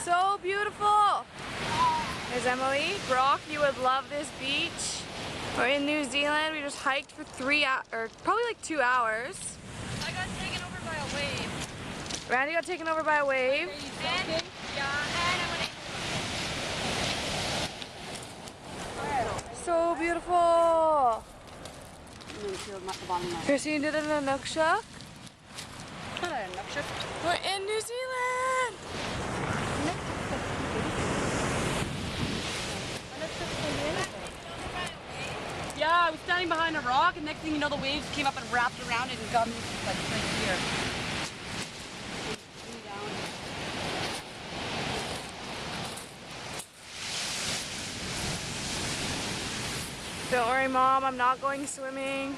So beautiful. There's Emily. Brock, you would love this beach. We're in New Zealand. We just hiked for 3 hours, or probably like 2 hours. I got taken over by a wave. Randy got taken over by a wave. And I went So beautiful. Christine did it in a Nookshook. We're in New Zealand. Yeah, I was standing behind a rock, and next thing you know, the waves came up and wrapped around it and got me like right here. Don't worry, Mom, I'm not going swimming.